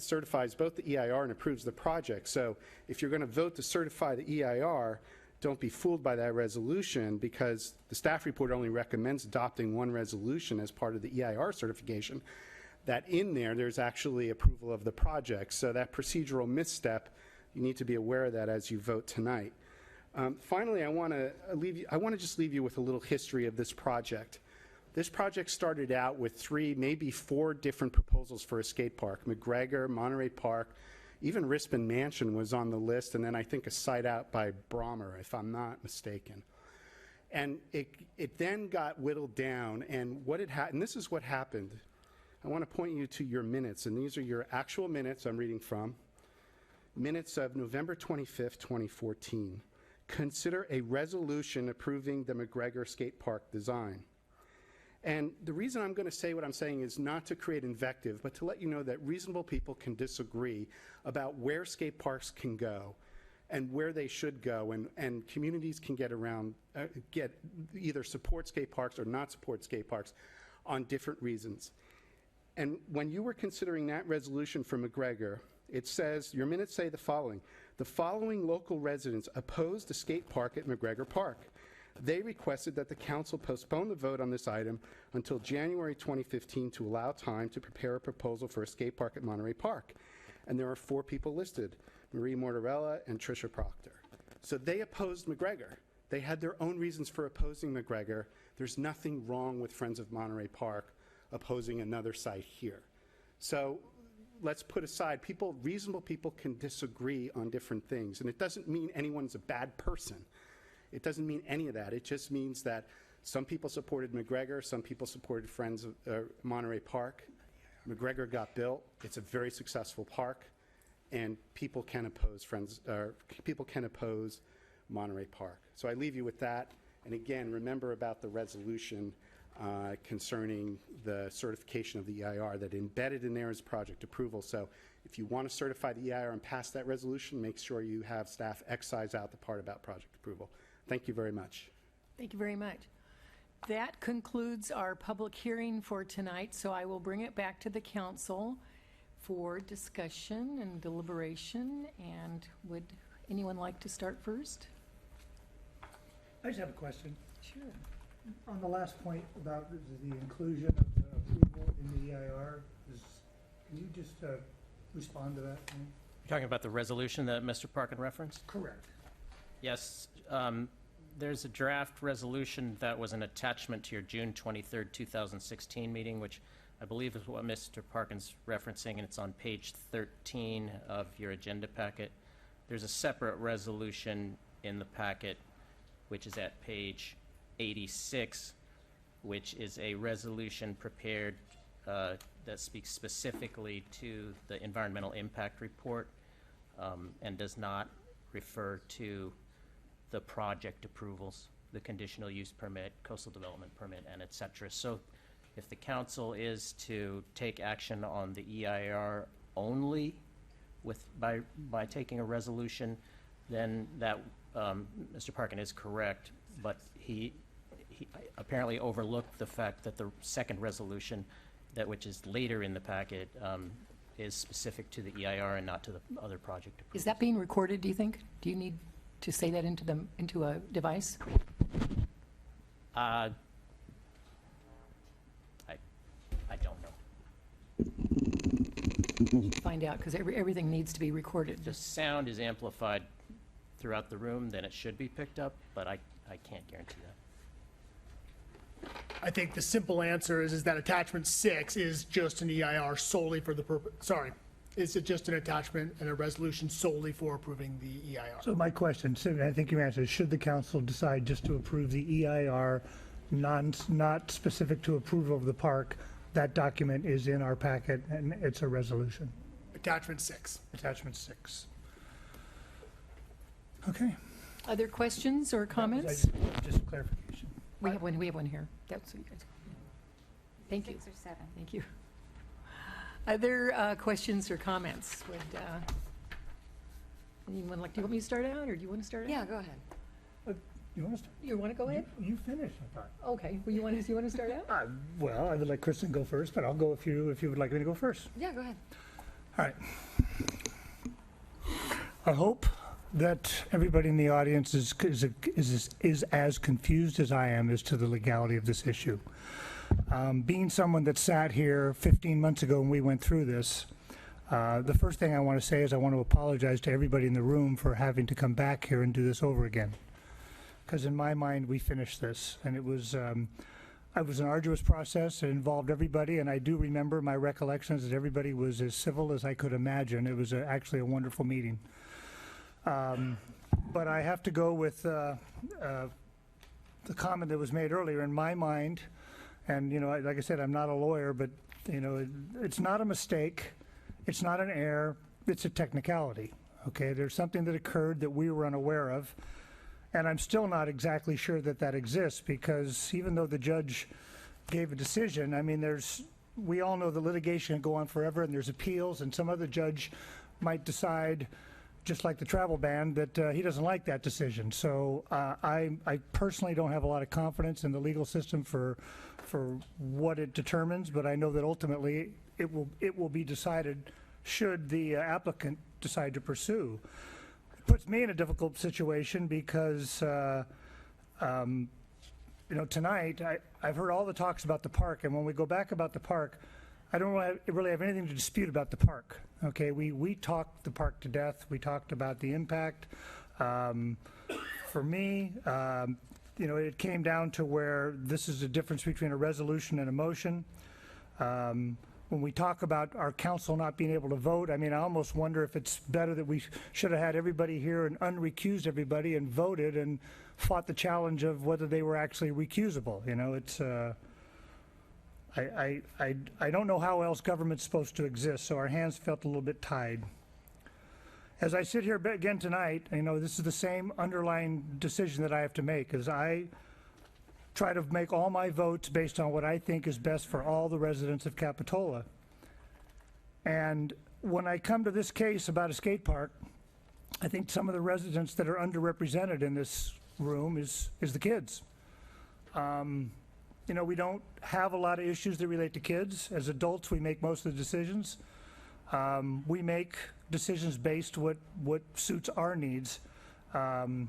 certifies both the EIR and approves the project. So if you're going to vote to certify the EIR, don't be fooled by that resolution, because the staff report only recommends adopting one resolution as part of the EIR certification. That in there's actually approval of the project. So that procedural misstep, you need to be aware of that as you vote tonight. Finally, I want to just leave you with a little history of this project. This project started out with 3, maybe 4 different proposals for a skate park. McGregor, Monterey Park, even Rispin Mansion was on the list, and then I think a site out by Brommer, if I'm not mistaken. And it then got whittled down, and and this is what happened. I want to point you to your minutes, and these are your actual minutes I'm reading from. Minutes of November 25th, 2014. Consider a resolution approving the McGregor skate park design. And the reason I'm going to say what I'm saying is not to create invective, but to let you know that reasonable people can disagree about where skate parks can go and where they should go, and communities can get either support skate parks or not support skate parks on different reasons. And when you were considering that resolution for McGregor, it says, your minutes say the following: the following local residents opposed the skate park at McGregor Park. They requested that the council postpone the vote on this item until January 2015 to allow time to prepare a proposal for a skate park at Monterey Park. And there are 4 people listed: Marie Mortarella and Tricia Proctor. So they opposed McGregor. They had their own reasons for opposing McGregor. There's nothing wrong with Friends of Monterey Park opposing another site here. So let's put aside, reasonable people can disagree on different things, and it doesn't mean anyone's a bad person. It doesn't mean any of that. It just means that some people supported McGregor, some people supported Friends of Monterey Park. McGregor got built. It's a very successful park, and people can oppose Monterey Park. So I leave you with that. And again, remember about the resolution concerning the certification of the EIR, that embedded in there is project approval. So if you want to certify the EIR and pass that resolution, make sure you have staff excise out the part about project approval. Thank you very much. Thank you very much. That concludes our public hearing for tonight, so I will bring it back to the council for discussion and deliberation. And would anyone like to start first? I just have a question. Sure. On the last point about the inclusion of the approval in the EIR, can you just respond to that? You're talking about the resolution that Mr. Parkin referenced? Correct. Yes. There's a draft resolution that was an attachment to your June 23rd, 2016 meeting, which I believe is what Mr. Parkin's referencing, and it's on page 13 of your agenda packet. There's a separate resolution in the packet, which is at page 86, which is a resolution prepared that speaks specifically to the environmental impact report and does not refer to the project approvals, the conditional use permit, coastal development permit, and et cetera. So if the council is to take action on the EIR only by taking a resolution, then that Mr. Parkin is correct, but he apparently overlooked the fact that the second resolution, which is later in the packet, is specific to the EIR and not to the other project approvals. Is that being recorded, do you think? Do you need to say that into a device? I don't know. Find out, because everything needs to be recorded. If the sound is amplified throughout the room, then it should be picked up, but I can't guarantee that. I think the simple answer is that attachment 6 is just an EIR solely for the purpose, is it just an attachment and a resolution solely for approving the EIR? So my question, I think you answered, should the council decide just to approve the EIR, not specific to approval of the park, that document is in our packet and it's a resolution? Attachment 6. Attachment 6. Okay. Other questions or comments? Just clarification. We have one here. That's what you guys. Thank you. 6 or 7. Thank you. Other questions or comments? Would anyone like? Do you want me to start out, or do you want to start out? Yeah, go ahead. You want to start? You want to go ahead? You finish, I thought. Okay. Well, you want to start out? Well, I would let Kristen go first, but I'll go if you would like me to go first. Yeah, go ahead. All right. I hope that everybody in the audience is as confused as I am as to the legality of this issue. Being someone that sat here 15 months ago when we went through this, the first thing I want to say is I want to apologize to everybody in the room for having to come back here and do this over again. Because in my mind, we finished this, and it was an arduous process. It involved everybody, and I do remember my recollections that everybody was as civil as I could imagine. It was actually a wonderful meeting. But I have to go with the comment that was made earlier. In my mind, and like I said, I'm not a lawyer, but it's not a mistake, it's not an error, it's a technicality. Okay, there's something that occurred that we were unaware of. And I'm still not exactly sure that that exists, because even though the judge gave a decision, I mean, we all know the litigation can go on forever, and there's appeals, and some other judge might decide, just like the travel ban, that he doesn't like that decision. So I personally don't have a lot of confidence in the legal system for what it determines, but I know that ultimately it will be decided should the applicant decide to pursue. Puts me in a difficult situation because, tonight I've heard all the talks about the park, and when we go back about the park, I don't really have anything to dispute about the park. Okay, we talked the park to death. We talked about the impact. For me, it came down to where this is a difference between a resolution and a motion. When we talk about our council not being able to vote, I mean, I almost wonder if it's better that we should have had everybody here and unrecused everybody and voted and fought the challenge of whether they were actually recusable. It's I don't know how else government's supposed to exist, so our hands felt a little bit tied. As I sit here again tonight, this is the same underlying decision that I have to make, as I try to make all my votes based on what I think is best for all the residents of Capitola. And when I come to this case about a skate park, I think some of the residents that are underrepresented in this room is the kids. We don't have a lot of issues that relate to kids. As adults, we make most of the decisions. We make decisions based what suits our needs. And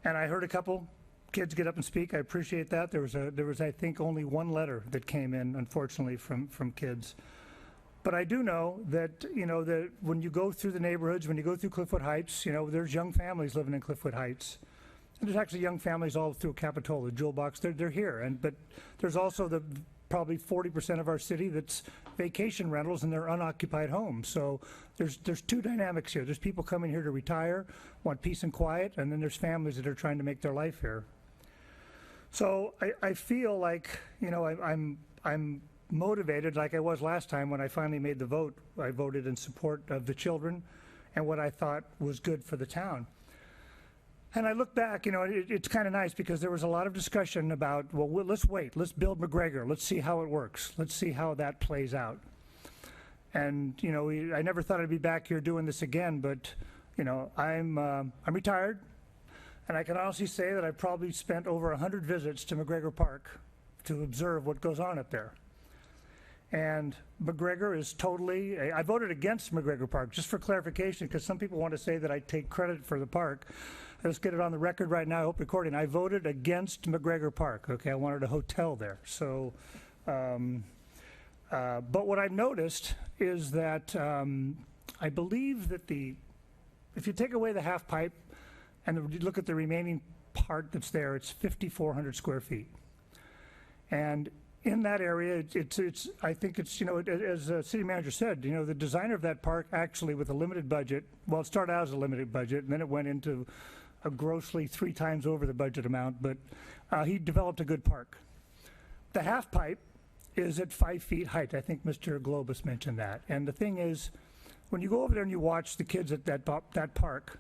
I heard a couple kids get up and speak. I appreciate that. There was I think only one letter that came in, unfortunately, from kids. But I do know that that when you go through the neighborhoods, when you go through Cliffwood Heights, there's young families living in Cliffwood Heights. And there's actually young families all through Capitola, Jewel Box. They're here, but there's also probably 40% of our city that's vacation rentals and they're unoccupied homes. So there's two dynamics here. There's people coming here to retire, want peace and quiet, and then there's families that are trying to make their life here. So I feel like I'm motivated like I was last time when I finally made the vote. I voted in support of the children and what I thought was good for the town. And I look back, it's kind of nice because there was a lot of discussion about, well, let's wait, let's build McGregor, let's see how it works, let's see how that plays out. And I never thought I'd be back here doing this again, but I'm retired, and I can honestly say that I've probably spent over 100 visits to McGregor Park to observe what goes on up there. And McGregor is totally, I voted against McGregor Park, just for clarification, because some people want to say that I take credit for the park. Let's get it on the record right now, I hope recording. I voted against McGregor Park, okay? I wanted a hotel there. So, but what I've noticed is that I believe that if you take away the half pipe and you look at the remaining part that's there, it's 5,400 square feet. And in that area, I think it's, as the city manager said, the designer of that park actually with a limited budget, well, it started out as a limited budget, and then it went into a grossly 3 times over the budget amount, but he developed a good park. The half pipe is at 5 feet height. I think Mr. Globus mentioned that. And the thing is, when you go over there and you watch the kids at that park,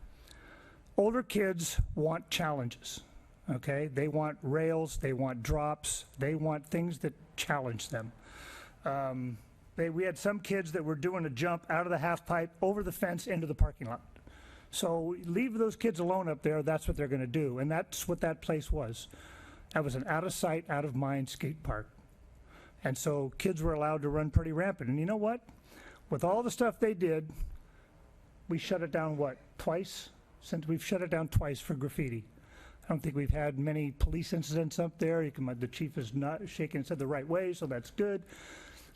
older kids want challenges. Okay, they want rails, they want drops, they want things that challenge them. We had some kids that were doing a jump out of the half pipe over the fence into the parking lot. So leave those kids alone up there, that's what they're gonna do. And that's what that place was. That was an out of sight, out of mind skate park. And so kids were allowed to run pretty rampant. And you know what? With all the stuff they did, we shut it down, what, twice? Since we've shut it down twice for graffiti. I don't think we've had many police incidents up there. The chief is not shaking his head the right way, so that's good.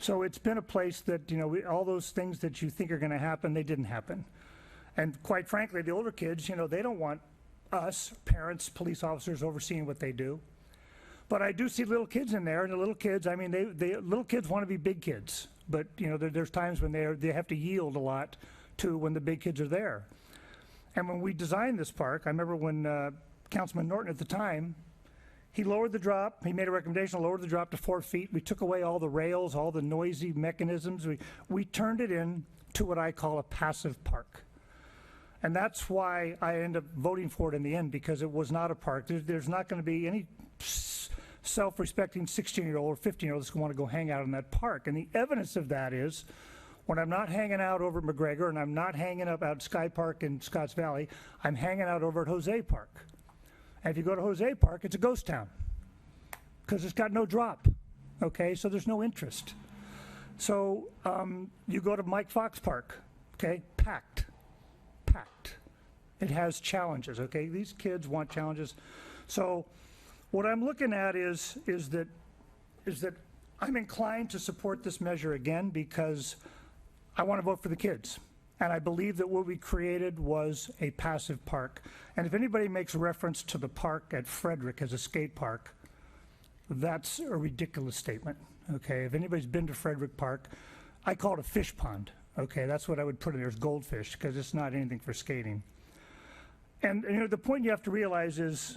So it's been a place that, all those things that you think are going to happen, they didn't happen. And quite frankly, the older kids, they don't want us, parents, police officers, overseeing what they do. But I do see little kids in there, and the little kids, little kids want to be big kids. But, there's times when they have to yield a lot to when the big kids are there. And when we designed this park, I remember when Councilman Norton at the time, he lowered the drop. He made a recommendation to lower the drop to 4 feet. We took away all the rails, all the noisy mechanisms. We turned it into what I call a passive park. And that's why I ended up voting for it in the end, because it was not a park. There's not going to be any self-respecting 16-year-old or 15-year-old that's going to want to go hang out in that park. And the evidence of that is when I'm not hanging out over at McGregor and I'm not hanging up at Sky Park in Scotts Valley, I'm hanging out over at Jose Park. And if you go to Jose Park, it's a ghost town because it's got no drop, okay? So there's no interest. So you go to Mike Fox Park, okay? Packed. It has challenges, okay? These kids want challenges. So what I'm looking at is that I'm inclined to support this measure again because I want to vote for the kids. And I believe that what we created was a passive park. And if anybody makes reference to the park at Frederick as a skate park, that's a ridiculous statement, okay? If anybody's been to Frederick Park, I call it a fish pond, okay? That's what I would put in there, is goldfish, because it's not anything for skating. And the point you have to realize is,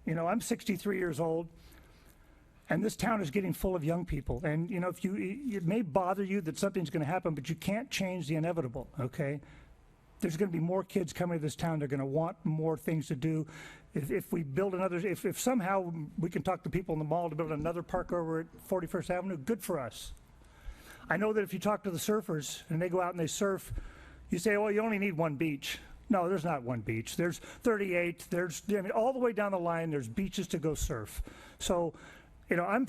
I'm 63 years old, and this town is getting full of young people. And, it may bother you that something's going to happen, but you can't change the inevitable, okay? There's going to be more kids coming to this town. They're going to want more things to do. If we build another, if somehow we can talk to people in the mall to build another park over at 41st Avenue, good for us. I know that if you talk to the surfers and they go out and they surf, you say, oh, you only need one beach. No, there's not one beach. There's 38. All the way down the line, there's beaches to go surf. So, I'm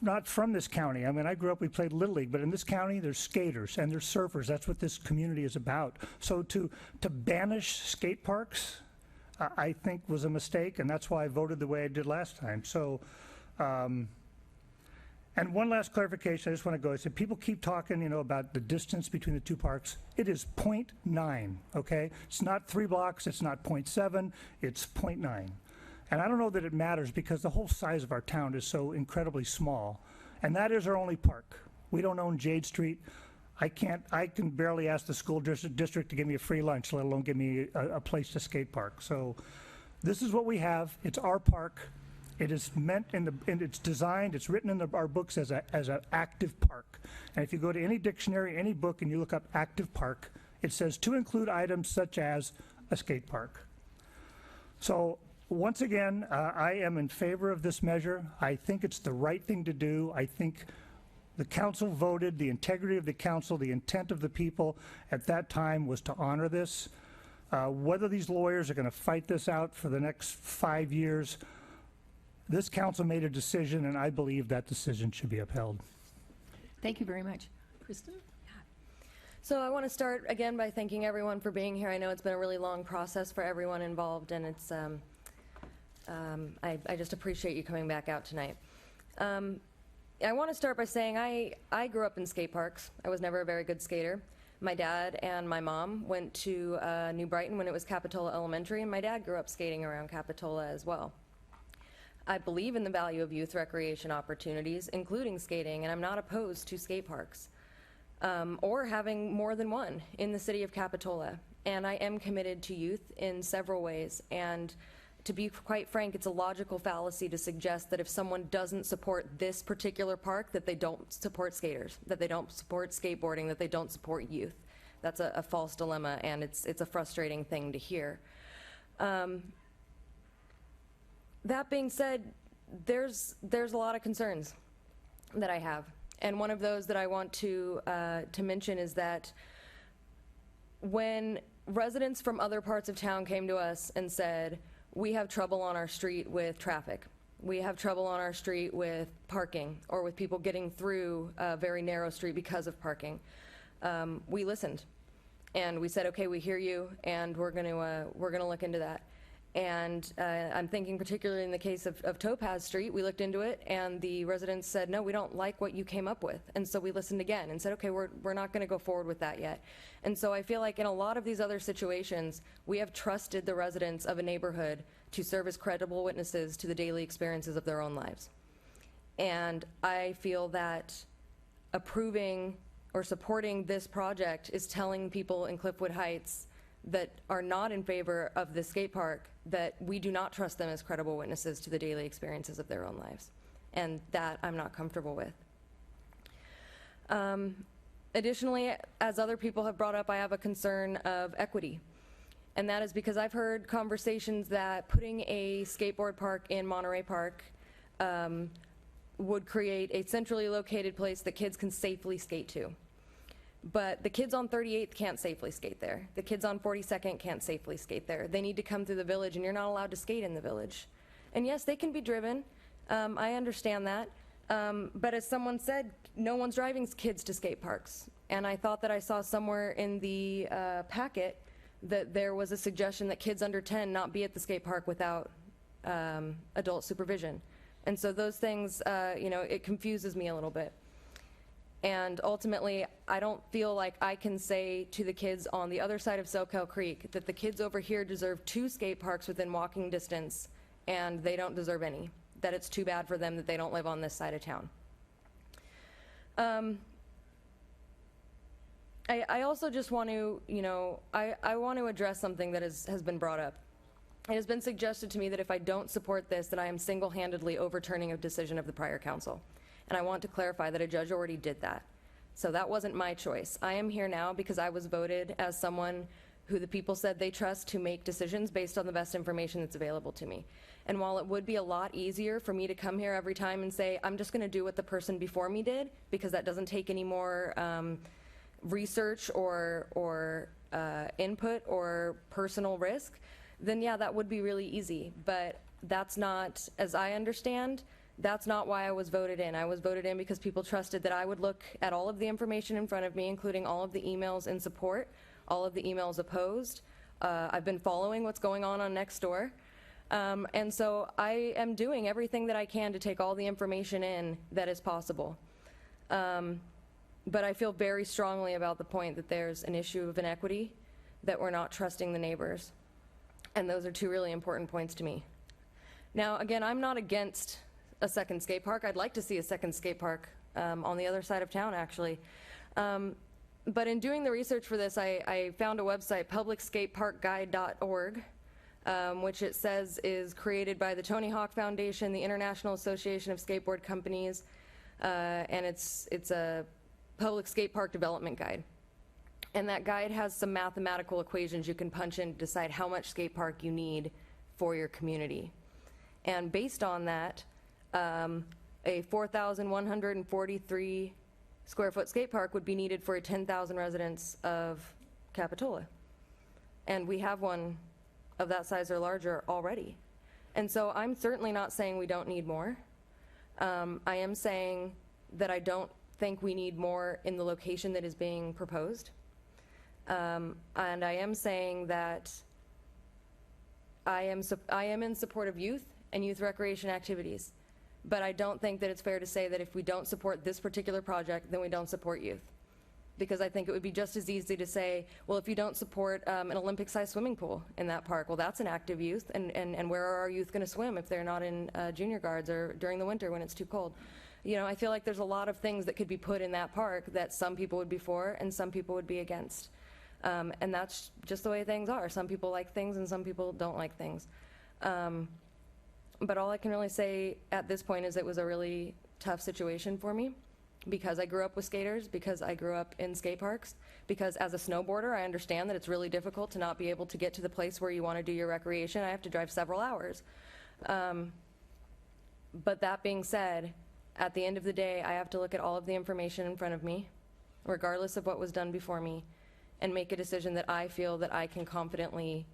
not from this county. I grew up, we played Little League, but in this county, there's skaters and there's surfers. That's what this community is about. So to banish skate parks, I think was a mistake, and that's why I voted the way I did last time. So, and one last clarification, I just want to go. I said, people keep talking, about the distance between the two parks. It is 0.9, okay? It's not 3 blocks, it's not 0.7, it's 0.9. And I don't know that it matters because the whole size of our town is so incredibly small. And that is our only park. We don't own Jade Street. I can barely ask the school district to give me a free lunch, let alone give me a place to skate park. So this is what we have. It's our park. It is meant and it's designed, it's written in our books as an active park. And if you go to any dictionary, any book, and you look up active park, it says to include items such as a skate park. So once again, I am in favor of this measure. I think it's the right thing to do. I think the council voted, the integrity of the council, the intent of the people at that time was to honor this. Whether these lawyers are going to fight this out for the next 5 years, this council made a decision, and I believe that decision should be upheld. Thank you very much. Kristen? So I want to start again by thanking everyone for being here. I know it's been a really long process for everyone involved, and it's I just appreciate you coming back out tonight. I want to start by saying I grew up in skate parks. I was never a very good skater. My dad and my mom went to New Brighton when it was Capitola Elementary, and my dad grew up skating around Capitola as well. I believe in the value of youth recreation opportunities, including skating, and I'm not opposed to skate parks or having more than one in the city of Capitola. And I am committed to youth in several ways. And to be quite frank, it's a logical fallacy to suggest that if someone doesn't support this particular park, that they don't support skaters, that they don't support skateboarding, that they don't support youth. That's a false dilemma, and it's a frustrating thing to hear. That being said, there's a lot of concerns that I have, and one of those that I want to mention is that when residents from other parts of town came to us and said, we have trouble on our street with traffic, we have trouble on our street with parking, or with people getting through a very narrow street because of parking, we listened. And we said, okay, we hear you, and we're going to look into that. And I'm thinking particularly in the case of Topaz Street, we looked into it, and the residents said, no, we don't like what you came up with. And so we listened again and said, okay, we're not going to go forward with that yet. And so I feel like in a lot of these other situations, we have trusted the residents of a neighborhood to serve as credible witnesses to the daily experiences of their own lives. And I feel that approving or supporting this project is telling people in Cliffwood Heights that are not in favor of the skate park that we do not trust them as credible witnesses to the daily experiences of their own lives. And that I'm not comfortable with. Additionally, as other people have brought up, I have a concern of equity. And that is because I've heard conversations that putting a skateboard park in Monterey Park would create a centrally located place that kids can safely skate to. But the kids on 38th can't safely skate there. The kids on 42nd can't safely skate there. They need to come through the village, and you're not allowed to skate in the village. And yes, they can be driven. I understand that. But as someone said, no one's driving kids to skate parks. And I thought that I saw somewhere in the packet that there was a suggestion that kids under 10 not be at the skate park without adult supervision. And so those things, it confuses me a little bit. And ultimately, I don't feel like I can say to the kids on the other side of Soquel Creek that the kids over here deserve 2 skate parks within walking distance, and they don't deserve any. That it's too bad for them that they don't live on this side of town. I also just want to, I want to address something that has been brought up. It has been suggested to me that if I don't support this, that I am single-handedly overturning a decision of the prior council. And I want to clarify that a judge already did that. So that wasn't my choice. I am here now because I was voted as someone who the people said they trust to make decisions based on the best information that's available to me. And while it would be a lot easier for me to come here every time and say, I'm just going to do what the person before me did, because that doesn't take any more research or input or personal risk, then yeah, that would be really easy. But that's not, as I understand, that's not why I was voted in. I was voted in because people trusted that I would look at all of the information in front of me, including all of the emails in support, all of the emails opposed. I've been following what's going on Nextdoor. And so I am doing everything that I can to take all the information in that is possible. But I feel very strongly about the point that there's an issue of inequity, that we're not trusting the neighbors. And those are 2 really important points to me. Now, again, I'm not against a second skate park. I'd like to see a second skate park on the other side of town, actually. But in doing the research for this, I found a website, publicskateparkguide.org, which it says is created by the Tony Hawk Foundation, the International Association of Skateboard Companies, and it's a public skate park development guide. And that guide has some mathematical equations you can punch in to decide how much skate park you need for your community. And based on that, a 4,143 square foot skate park would be needed for 10,000 residents of Capitola. And we have one of that size or larger already. And so I'm certainly not saying we don't need more. I am saying that I don't think we need more in the location that is being proposed. And I am saying that I am in support of youth and youth recreation activities. But I don't think that it's fair to say that if we don't support this particular project, then we don't support youth. Because I think it would be just as easy to say, well, if you don't support an Olympic-sized swimming pool in that park, well, that's an active youth, and where are our youth going to swim if they're not in junior guards or during the winter when it's too cold? I feel like there's a lot of things that could be put in that park that some people would be for and some people would be against. And that's just the way things are. Some people like things and some people don't like things. But all I can really say at this point is it was a really tough situation for me because I grew up with skaters, because I grew up in skate parks, because as a snowboarder, I understand that it's really difficult to not be able to get to the place where you want to do your recreation. I have to drive several hours. But that being said, at the end of the day, I have to look at all of the information in front of me, regardless of what was done before me, and make a decision that I feel that I can confidently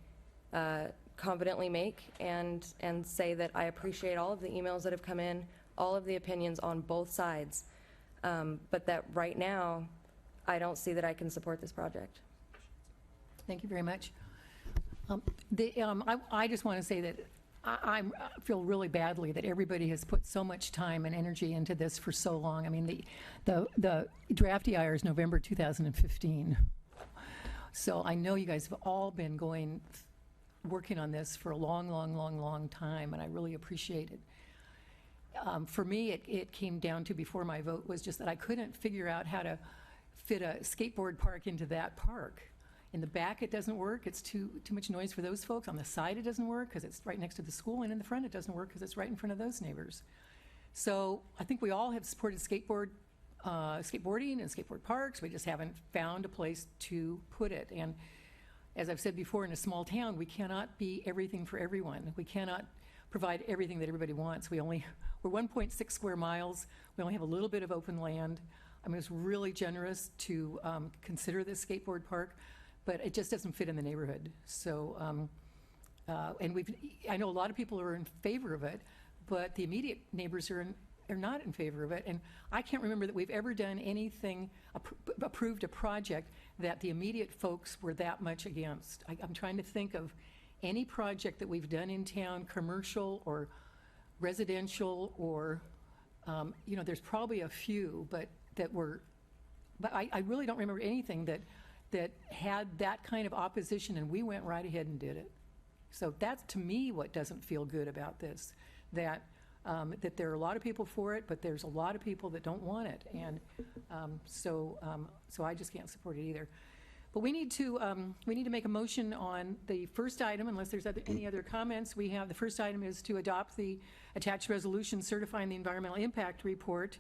make and say that I appreciate all of the emails that have come in, all of the opinions on both sides, but that right now I don't see that I can support this project. Thank you very much. I just want to say that I feel really badly that everybody has put so much time and energy into this for so long. I mean, the draft EIR is November 2015. So I know you guys have all been working on this for a long, long, long, long time, and I really appreciate it. For me, it came down to, before my vote, was just that I couldn't figure out how to fit a skateboard park into that park. In the back, it doesn't work. It's too much noise for those folks. On the side, it doesn't work because it's right next to the school, and in the front, it doesn't work because it's right in front of those neighbors. So I think we all have supported skateboarding and skateboard parks. We just haven't found a place to put it. And as I've said before, in a small town, we cannot be everything for everyone. We cannot provide everything that everybody wants. We're 1.6 square miles. We only have a little bit of open land. I mean, it's really generous to consider this skateboard park, but it just doesn't fit in the neighborhood. So, and I know a lot of people are in favor of it, but the immediate neighbors are not in favor of it. And I can't remember that we've ever done anything, approved a project that the immediate folks were that much against. I'm trying to think of any project that we've done in town, commercial or residential, or, there's probably a few, but I really don't remember anything that had that kind of opposition, and we went right ahead and did it. So that's, to me, what doesn't feel good about this, that there are a lot of people for it, but there's a lot of people that don't want it. And so I just can't support it either. But we need to make a motion on the first item, unless there's any other comments. We have, the first item is to adopt the attached resolution certifying the environmental impact report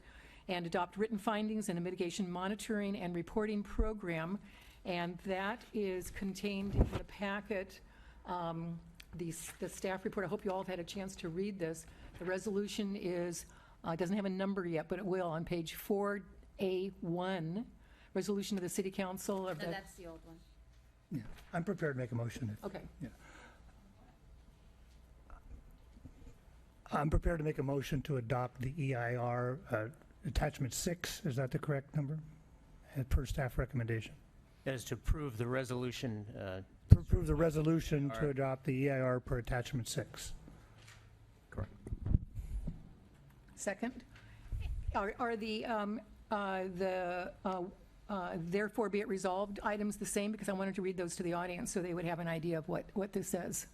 and adopt written findings in a mitigation monitoring and reporting program. And that is contained in the packet, the staff report. I hope you all have had a chance to read this. The resolution is, doesn't have a number yet, but it will on page 4A1. Resolution of the City Council of the... No, that's the old one. Yeah, I'm prepared to make a motion. Okay. Yeah. I'm prepared to make a motion to adopt the EIR attachment 6. Is that the correct number? Per staff recommendation. That is to approve the resolution. To approve the resolution to adopt the EIR per attachment 6. Correct. Second? Are the therefore be it resolved items the same? Because I wanted to read those to the audience so they would have an idea of what this says.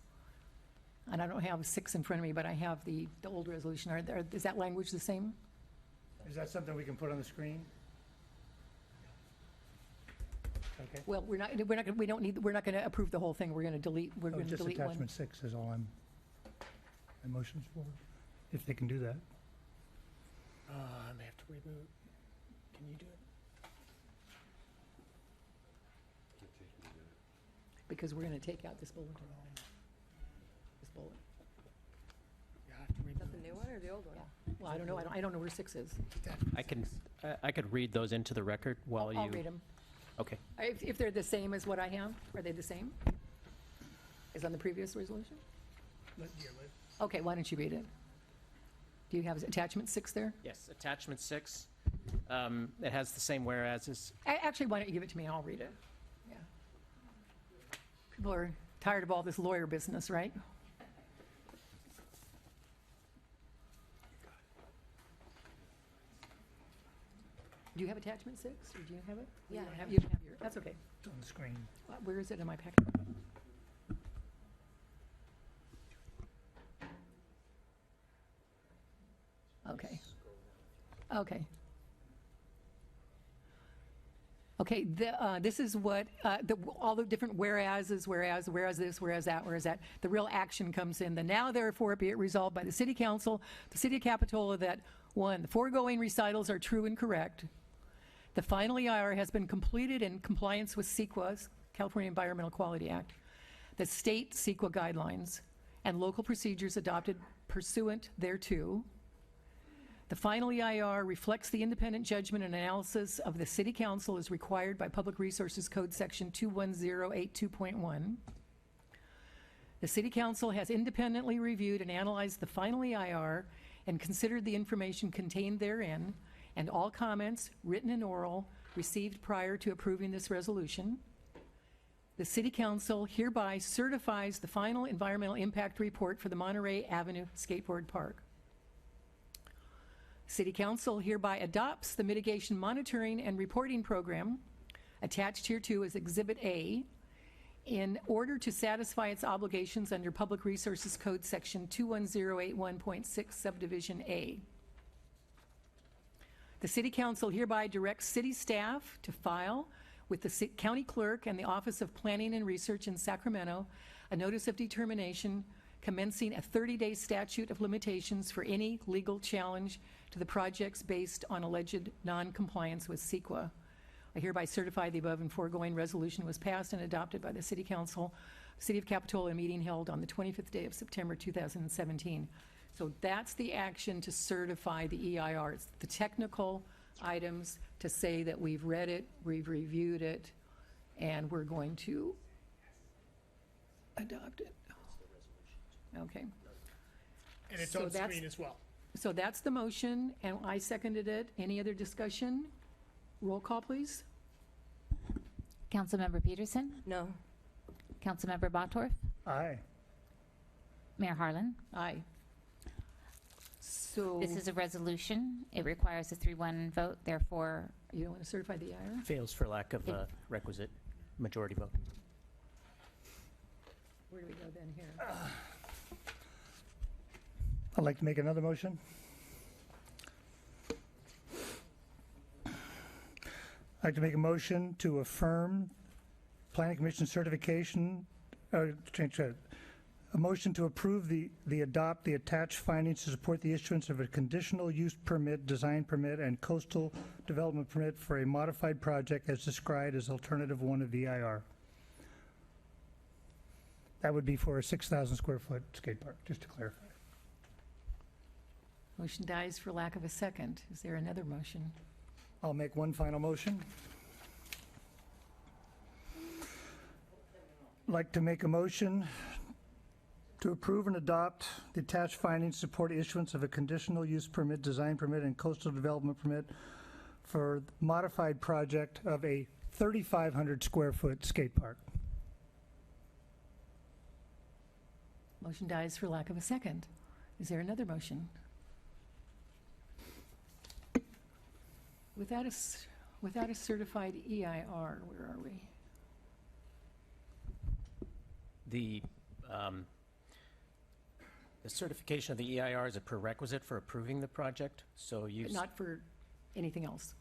And I don't have 6 in front of me, but I have the old resolution. Is that language the same? Is that something we can put on the screen? Okay. Well, we're not going to approve the whole thing. We're going to delete, we're going to Just delete one. attachment 6 is all my motion's for, if they can do that. I may have to reboot. Can you do it? Because we're going to take out this bulletin. This bullet. You have to Is that reboot. the new one or the old one? Well, I don't know. I don't know where 6 is. I could read those into the record while you... I'll read them. Okay. If they're the same as what I have, are they the same as on the previous resolution? Okay, why don't you read it? Do you have attachment 6 there? Yes, attachment 6. It has the same whereases. Actually, why don't you give it to me and I'll read it? Yeah. People are tired of all this lawyer business, right? Do you have attachment 6, or do you have it? Yeah. You don't have your, that's okay. It's on the screen. Where is it in my packet? Okay. Okay. Okay, this is what, all the different whereases, whereas this, whereas that. The real action comes in. The now therefore be it resolved by the City Council, the City of Capitola, that 1, the foregoing recitals are true and correct. The final EIR has been completed in compliance with CEQA, California Environmental Quality Act, the state CEQA guidelines, and local procedures adopted pursuant thereto. The final EIR reflects the independent judgment and analysis of the City Council as required by Public Resources Code Section 21082.1. The City Council has independently reviewed and analyzed the final EIR and considered the information contained therein, and all comments, written and oral, received prior to approving this resolution. The City Council hereby certifies the final environmental impact report for the Monterey Avenue Skateboard Park. City Council hereby adopts the mitigation monitoring and reporting program attached hereto as Exhibit A in order to satisfy its obligations under Public Resources Code Section 21081.6 Subdivision A. The City Council hereby directs city staff to file with the county clerk and the Office of Planning and Research in Sacramento a notice of determination commencing a 30-day statute of limitations for any legal challenge to the projects based on alleged non-compliance with CEQA. I hereby certify the above and foregoing resolution was passed and adopted by the City Council, City of Capitola meeting held on the 25th day of September 2017. So that's the action to certify the EIR. It's the technical items to say that we've read it, we've reviewed it, and we're going to adopt it. Okay. And it's So on that's- screen as well. So that's the motion, and I seconded it. Any other discussion? Roll call, please. Councilmember Peterson, No. Councilmember Bottorff, Aye. Mayor Harlan. Aye. So, This is a resolution. It requires a 3-1 vote, therefore, you don't want to certify the EIR? Fails for lack of a requisite majority vote. Where do we go then here? I'd like to make another motion. I'd like to make a motion to affirm Planning Commission certification, change that. A motion to approve adopt the attached findings to support the issuance of a conditional use permit, design permit, and coastal development permit for a modified project as described as alternative 1 of EIR. That would be for a 6,000 square foot skate park, just to clarify. Motion dies for lack of a second. Is there another motion? I'll make one final motion. I'd like to make a motion to approve and adopt the attached findings, support issuance of a conditional use permit, design permit, and coastal development permit for modified project of a 3,500 square foot skate park. Motion dies for lack of a second. Is there another motion? Without a certified EIR, where are we? The certification of the EIR is a prerequisite for approving the project, so you... But not for anything else?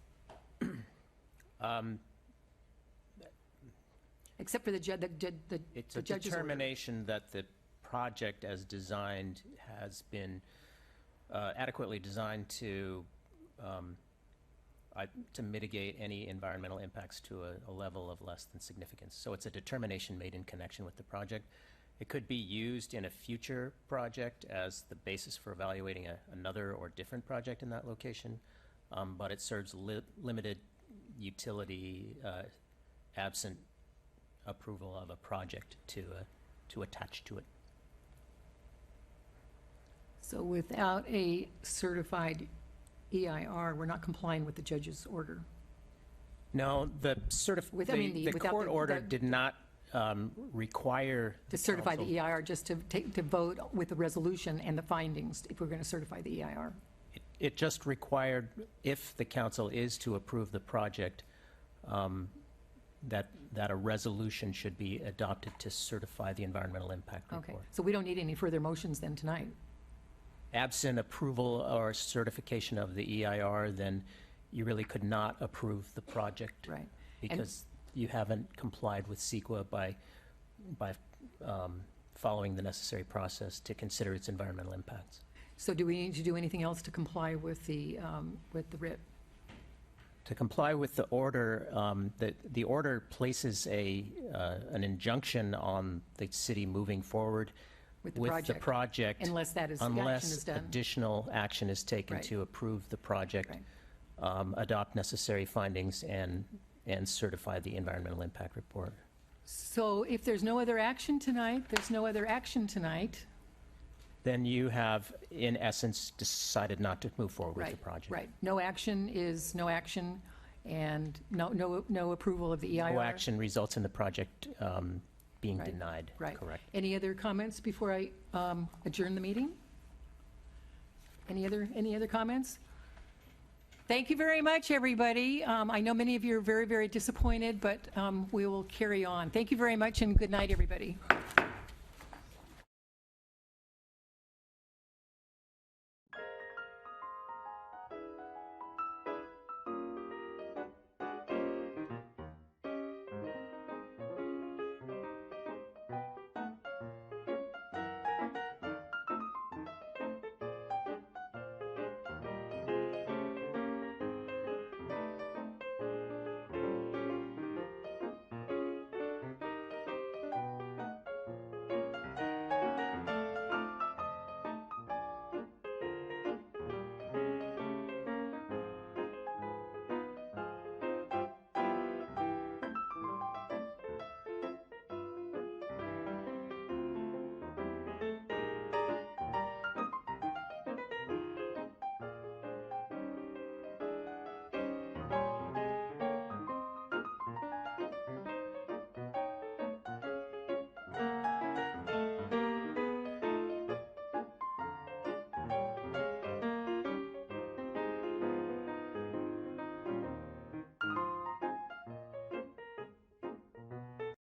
Except for the It's the a judge's order. determination that the project as designed has been adequately designed to mitigate any environmental impacts to a level of less than significance. So it's a determination made in connection with the project. It could be used in a future project as the basis for evaluating another or different project in that location, but it serves limited utility absent approval of a project to attach to it. So without a certified EIR, we're not complying with the judge's order. No, the without court the- order the- did not require To certify the council- EIR, just to vote with the resolution and the findings, if we're going to certify the EIR. It just required, if the council is to approve the project, that a resolution should be adopted to certify the environmental impact Okay, report. so we don't need any further motions then tonight? Absent approval or certification of the EIR, then you really could not approve the project. Right. Because you haven't complied with CEQA by following the necessary process to consider its environmental impacts. So do we need to do anything else to comply with the writ? To comply with the order, the order places an injunction on the city moving forward With the with the project, project. unless that is- the action unless is done. additional action is taken Right. to approve the project, Right. adopt necessary findings, and certify the environmental impact report. So if there's no other action tonight, there's no other action tonight. Then you have, in essence, decided not to move forward with the project. Right. No action is no action, and no approval of the EIR. No action results in the project being Right. denied. Right. Correct. Any other comments before I adjourn the meeting? Any other comments? Thank you very much, everybody. I know many of you are very, very disappointed, but we will carry on. Thank you very much, and good night, everybody.